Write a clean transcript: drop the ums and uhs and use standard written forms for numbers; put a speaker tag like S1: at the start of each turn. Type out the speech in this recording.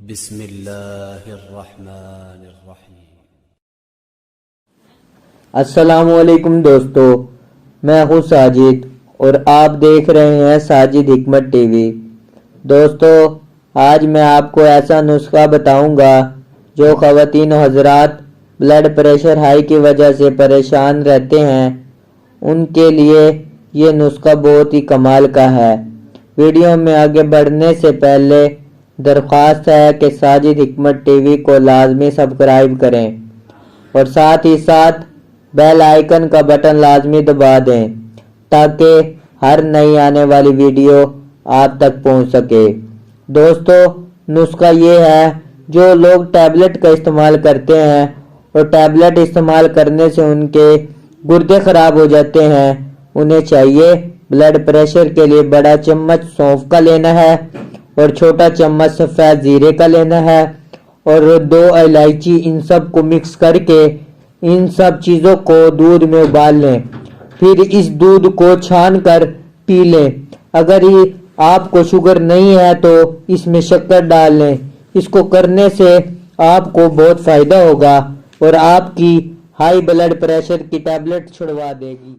S1: بسم اللہ الرحمن الرحیم۔
S2: السلام علیکم دوستو، میں ہوں ساجد اور آپ دیکھ رہے ہیں ساجد حکمت ٹی وی۔ دوستو، آج میں آپ کو ایسا نسخہ بتاؤں گا جو خواتین و حضرات بلڈ پریشر ہائی کی وجہ سے پریشان رہتے ہیں، ان کے لیے یہ نسخہ بہت ہی کمال کا ہے۔ ویڈیو میں آگے بڑھنے سے پہلے درخواست ہے کہ ساجد حکمت ٹی وی کو لازمی سبسکرائب کریں اور ساتھ ہی ساتھ بیل آئیکن کا بٹن لازمی دبا دیں تاکہ ہر نئی آنے والی ویڈیو آپ تک پہنچ سکے۔ دوستو، نسخہ یہ ہے جو لوگ ٹیبلٹ کا استعمال کرتے ہیں اور ٹیبلٹ استعمال کرنے سے ان کے گردے خراب ہو جاتے ہیں، انہیں چاہیے بلڈ پریشر کے لیے بڑا چمچ سونف کا لینا ہے اور چھوٹا چمچ سفید زیرے کا لینا ہے اور 2 الائچی، ان سب کو مکس کر کے ان سب چیزوں کو دودھ میں ابال لیں، پھر اس دودھ کو چھان کر پی لیں۔ اگر آپ کو شوگر نہیں ہے تو اس میں شکر ڈال لیں۔ اس کو کرنے سے آپ کو بہت فائدہ ہوگا اور آپ کی ہائی بلڈ پریشر کی ٹیبلٹ چھڑوا دے گی۔